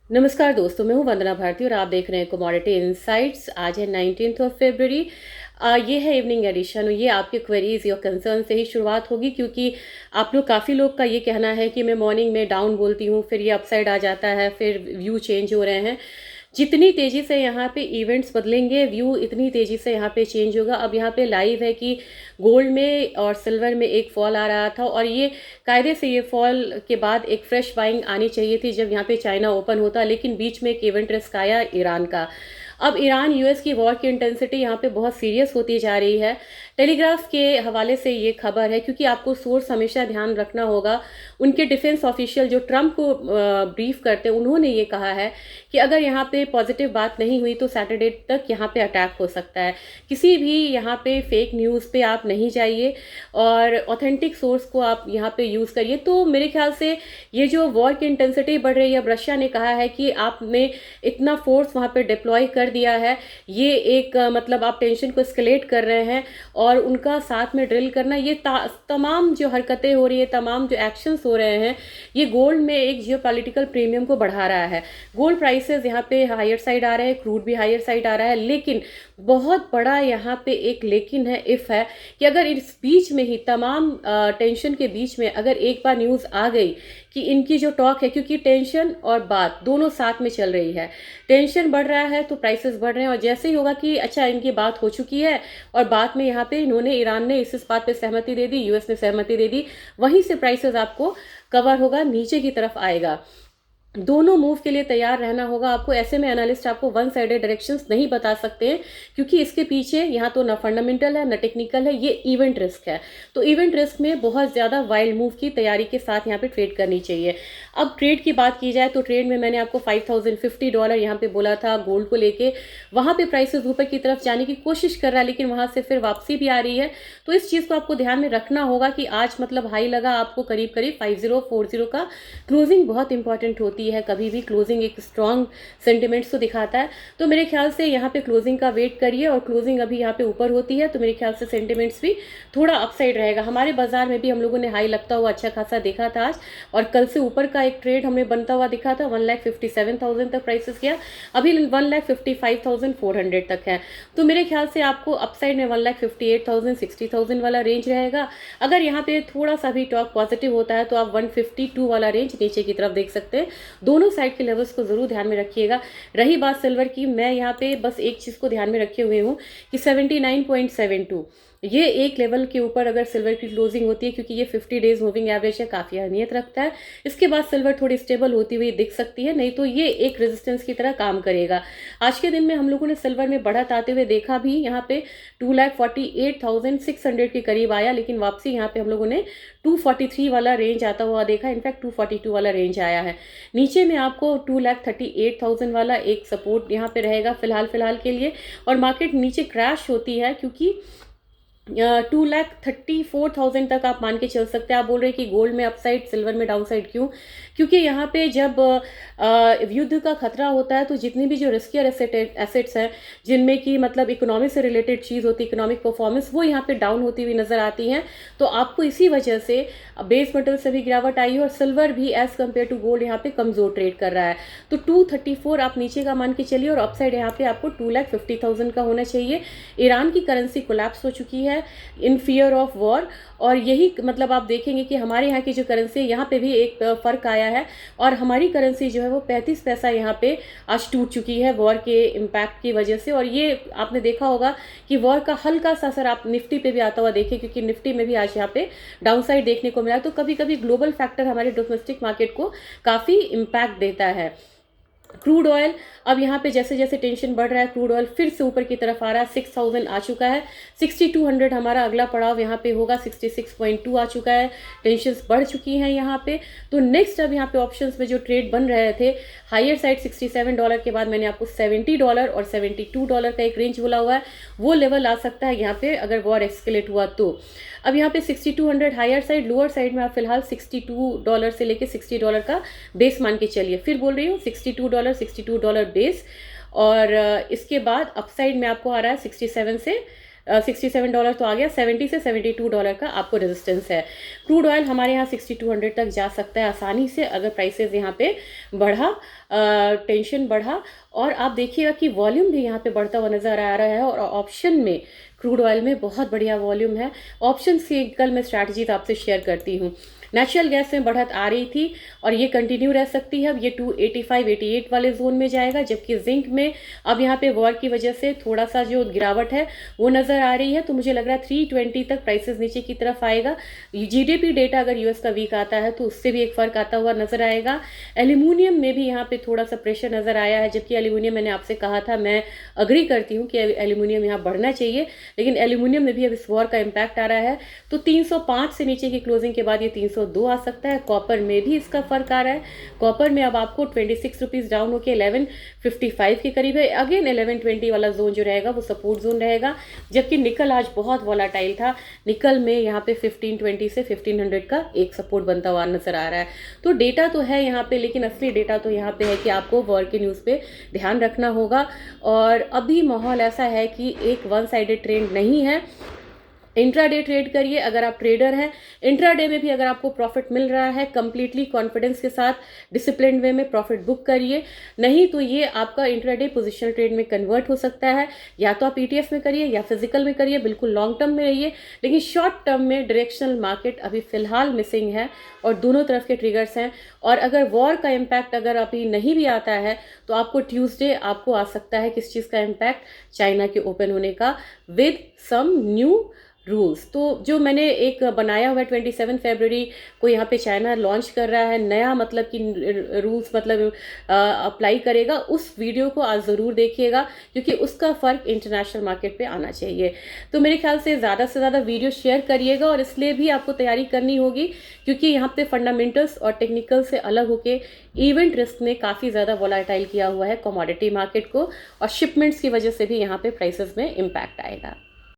नमस्कार दोस्तों, मैं हूँ वंदना भारती और आप देख रहे हैं कमोडिटी इनसाइट्स। आज है 19th ऑफ फरवरी। ये है इवनिंग एडिशन और ये आपके क्वेरीज या कंसर्न से ही शुरुआत होगी, क्योंकि आप लोग काफ़ी लोग का ये कहना है कि मैं मॉर्निंग में डाउन बोलती हूँ, फिर ये अपसाइड आ जाता है, फिर व्यू चेंज हो रहे हैं। जितनी तेज़ी से यहाँ पे इवेंट्स बदलेंगे, व्यू इतनी तेज़ी से यहाँ पे चेंज होगा। अब यहाँ पे लाइव है कि गोल्ड में और सिल्वर में एक फॉल आ रहा था और ये कायदे से ये फॉल के बाद एक फ्रेश बाइंग आनी चाहिए थी जब यहाँ पे चाइना ओपन होता, लेकिन बीच में एक इवेंट रिस्क आया ईरान का। अब ईरान यूएस की वॉर की इंटेंसिटी यहाँ पे बहुत सीरियस होती जा रही है। टेलीग्राफ के हवाले से ये खबर है, क्योंकि आपको सोर्स हमेशा ध्यान रखना होगा। उनके डिफेंस ऑफिशियल जो ट्रम्प को ब्रीफ करते हैं, उन्होंने ये कहा है कि अगर यहाँ पे पॉजिटिव बात नहीं हुई तो सैटरडे तक यहाँ पे अटैक हो सकता है। किसी भी यहाँ पे फेक न्यूज़ पे आप नहीं जाइए और ऑथेंटिक सोर्स को आप यहाँ पे यूज़ करिए। तो मेरे ख्याल से ये जो वॉर की इंटेंसिटी बढ़ रही है, अब रशिया ने कहा है कि आपने इतना फोर्स वहाँ पे डिप्लॉय कर दिया है, ये एक मतलब आप टेंशन को एस्केलेट कर रहे हैं और उनका साथ में ड्रिल करना, ये तमाम जो हरकतें हो रही है, तमाम जो एक्शंस हो रहे हैं, ये गोल्ड में एक जियोपॉलिटिकल प्रीमियम को बढ़ा रहा है। गोल्ड प्राइसेस यहाँ पे हायर साइड आ रहे हैं, क्रूड भी हायर साइड आ रहा है, लेकिन बहुत बड़ा यहाँ पे एक लेकिन है, इफ है कि अगर इस बीच में ही तमाम टेंशन के बीच में अगर एक बार न्यूज़ आ गई कि इनकी जो टॉक है, क्योंकि टेंशन और बात दोनों साथ में चल रही है, टेंशन बढ़ रहा है तो प्राइसेस बढ़ रहे हैं, और जैसे ही होगा कि अच्छा इनकी बात हो चुकी है और बात में यहाँ पे इन्होंने ईरान ने इस बात पे सहमति दे दी, यूएस ने सहमति दे दी, वहीं से प्राइसेस आपको कवर होगा, नीचे की तरफ आएगा। दोनों मूव के लिए तैयार रहना होगा आपको। ऐसे में एनालिस्ट आपको वन साइडेड डायरेक्शंस नहीं बता सकते हैं, क्योंकि इसके पीछे यहाँ तो ना फंडामेंटल है ना टेक्निकल है, ये इवेंट रिस्क है। तो इवेंट रिस्क में बहुत ज़्यादा वाइल्ड मूव की तैयारी के साथ यहाँ पे ट्रेड करनी चाहिए। अब ट्रेड की बात की जाए तो ट्रेड में मैंने आपको $5050 यहाँ पे बोला था गोल्ड को लेके। वहाँ पे प्राइसेस ऊपर की तरफ जाने की कोशिश कर रहा है, लेकिन वहाँ से फिर वापसी भी आ रही है। तो इस चीज़ को आपको ध्यान में रखना होगा कि आज मतलब हाई लगा आपको करीब करीब 5040 का। क्लोजिंग बहुत इंपॉर्टेंट होती है, कभी भी क्लोजिंग एक स्ट्रॉन्ग सेंटिमेंट्स तो दिखाता है। तो मेरे ख्याल से यहाँ पे क्लोजिंग का वेट करिए, और क्लोजिंग अभी यहाँ पे ऊपर होती है तो मेरे ख्याल से सेंटिमेंट्स भी थोड़ा अपसाइड रहेगा। हमारे बाजार में भी हम लोगों ने हाई लगता हुआ अच्छा खासा देखा था आज, और कल से ऊपर का एक ट्रेड हमें बनता हुआ दिखा था। 1,57,000 तक प्राइसेस गया, अभी 1,55,400 तक है। तो मेरे ख्याल से आपको अपसाइड में 1,58,000 60,000 वाला रेंज रहेगा। अगर यहाँ पे थोड़ा सा भी टॉक पॉजिटिव होता है तो आप 152 वाला रेंज नीचे की तरफ देख सकते हैं। दोनों साइड के लेवल्स को जरूर ध्यान में रखिएगा। रही बात सिल्वर की, मैं यहाँ पे बस एक चीज को ध्यान में रखे हुए हूँ कि 79.72 ये एक लेवल के ऊपर अगर सिल्वर की क्लोजिंग होती है, क्योंकि ये 50 डेज मूविंग एवरेज है, काफी अहमियत रखता है। इसके बाद सिल्वर थोड़ी स्टेबल होती हुई दिख सकती है, नहीं तो ये एक रेजिस्टेंस की तरह काम करेगा। आज के दिन में हम लोगों ने सिल्वर में बढ़त आते हुए देखा भी, यहाँ पे 2,48,600 के करीब आया, लेकिन वापसी यहाँ पे हम लोगों ने 243 वाला रेंज आता हुआ देखा, इनफैक्ट 242 वाला रेंज आया है। नीचे में आपको 2,38,000 वाला एक सपोर्ट यहाँ पे रहेगा फिलहाल के लिए, और मार्केट नीचे क्रैश होती है क्योंकि 2,34,000 तक आप मान के चल सकते हैं। आप बोल रहे हैं कि गोल्ड में अपसाइड सिल्वर में डाउनसाइड क्यों? क्योंकि यहाँ पे जब युद्ध का खतरा होता है तो जितनी भी जो रिस्कियर एसेट्स हैं, जिनमें कि मतलब इकोनॉमी से रिलेटेड चीज़ होती है, इकोनॉमिक परफॉर्मेंस, वो यहाँ पे डाउन होती हुई नजर आती हैं। तो आपको इसी वजह से बेस मेटल से भी गिरावट आई है, और सिल्वर भी एज कम्पेयर टू गोल्ड यहाँ पे कमजोर ट्रेड कर रहा है। तो 234 आप नीचे का मान के चलिए, और अपसाइड यहाँ पे आपको 2,50,000 का होना चाहिए। ईरान की करेंसी कोलैप्स हो चुकी है इन फियर ऑफ वॉर, और यही मतलब आप देखेंगे कि हमारे यहाँ की जो करेंसी है, यहाँ पे भी एक फर्क आया है, और हमारी करेंसी जो है वो 35 पैसा यहाँ पे आज टूट चुकी है वॉर के इम्पैक्ट की वजह से। और ये आपने देखा होगा कि वॉर का हल्का सा असर आप निफ्टी पे भी आता हुआ देखें, क्योंकि निफ्टी में भी आज यहाँ पे डाउनसाइड देखने को मिला। तो कभी कभी ग्लोबल फैक्टर हमारे डोमेस्टिक मार्केट को काफी इम्पैक्ट देता है। क्रूड ऑयल अब यहाँ पे जैसे जैसे टेंशन बढ़ रहा है, क्रूड ऑयल फिर से ऊपर की तरफ आ रहा है, 6,000 आ चुका है। 6,200 हमारा अगला पड़ाव यहाँ पे होगा, 66.2 आ चुका है, टेंशन बढ़ चुकी हैं यहाँ पे। तो नेक्स्ट अब यहाँ पे ऑप्शंस में जो ट्रेड बन रहे थे हायर साइड $67 के बाद मैंने आपको $70 और $72 का एक रेंज बोला हुआ है, वो लेवल आ सकता है यहाँ पे अगर वॉर एक्सकेलेट हुआ तो। अब यहाँ पे 6200 हायर साइड, लोअर साइड में आप फिलहाल $62 से लेके $60 का बेस मान के चलिए। फिर बोल रही हूँ $62 बेस, और इसके बाद अपसाइड में आपको आ रहा है 67 से $67 तो आ गया, $70 से $72 का आपको रेजिस्टेंस है। क्रूड ऑयल हमारे यहाँ 6200 तक जा सकता है आसानी से अगर प्राइसेस यहाँ पे बढ़ा, टेंशन बढ़ा। और आप देखिएगा कि वॉल्यूम भी यहाँ पे बढ़ता हुआ नज़र आ रहा है, और ऑप्शन में क्रूड ऑयल में बहुत बढ़िया वॉल्यूम है। ऑप्शन की कल मैं स्ट्रैटेजीज आपसे शेयर करती हूँ। नेचुरल गैस में बढ़त आ रही थी और ये कंटिन्यू रह सकती है। अब ये 285-88 वाले जोन में जाएगा, जबकि जिंक में अब यहाँ पे वॉर की वजह से थोड़ा सा जो गिरावट है वो नज़र आ रही है। तो मुझे लग रहा है 320 तक प्राइसेस नीचे की तरफ आएगा। जीडीपी डेटा अगर यूएस का वीक आता है तो उससे भी एक फ़र्क आता हुआ नज़र आएगा। एल्यूमिनियम में भी यहाँ पे थोड़ा सा प्रेशर नज़र आया है, जबकि एल्यूमिनियम मैंने आपसे कहा था, मैं अग्री करती हूँ कि एल्यूमिनियम यहाँ बढ़ना चाहिए, लेकिन एल्यूमिनियम में भी अब इस वॉर का इम्पैक्ट आ रहा है। तो 305 से नीचे की क्लोजिंग के बाद ये 302 आ सकता है। कॉपर में भी इसका फर्क आ रहा है। कॉपर में अब आपको 26 रुपीज़ डाउन होकर 1155 के करीब है। अगेन 1120 वाला जोन जो रहेगा वो सपोर्ट जोन रहेगा। जबकि निकल आज बहुत वॉलाटाइल था, निकल में यहाँ पे 1520 से 1500 का एक सपोर्ट बनता हुआ नजर आ रहा है। तो डेटा तो है यहाँ पे, लेकिन असली डेटा तो यहाँ पे है कि आपको वॉर की न्यूज़ पे ध्यान रखना होगा। और अभी माहौल ऐसा है कि एक वन साइडेड ट्रेंड नहीं है। इंट्राडे ट्रेड करिए अगर आप ट्रेडर हैं। इंट्राडे में भी अगर आपको प्रॉफिट मिल रहा है, कंप्लीटली कॉन्फिडेंस के साथ डिसिप्लिन वे में प्रॉफिट बुक करिए। नहीं तो ये आपका इंट्राडे पोजिशनल ट्रेड में कन्वर्ट हो सकता है। या तो आप ईटीएफ में करिए या फिजिकल में करिए, बिल्कुल लॉन्ग टर्म में रहिए। लेकिन शॉर्ट टर्म में डायरेक्शनल मार्केट अभी फिलहाल मिसिंग है और दोनों तरफ के ट्रिगर्स हैं। और अगर वॉर का इम्पैक्ट अगर अभी नहीं भी आता है तो आपको ट्यूसडे आपको आ सकता है किस चीज़ का इम्पैक्ट, चाइना के ओपन होने का, विद सम न्यू रूल्स। तो जो मैंने एक बनाया हुआ है 27 फरवरी को यहाँ पे चाइना लॉन्च कर रहा है नया, मतलब कि रूल्स मतलब अप्लाई करेगा, उस वीडियो को आज ज़रूर देखिएगा क्योंकि उसका फ़र्क इंटरनेशनल मार्केट पे आना चाहिए। तो मेरे ख्याल से ज़्यादा से ज़्यादा वीडियो शेयर करिएगा, और इसलिए भी आपको तैयारी करनी होगी क्योंकि यहाँ पे फंडामेंटल्स और टेक्निकल से अलग होके इवेंट रिस्क ने काफ़ी ज़्यादा वॉलेटाइल किया हुआ है कमोडिटी मार्केट को, और शिपमेंट्स की वजह से भी यहाँ पे प्राइसेस में इम्पैक्ट आएगा।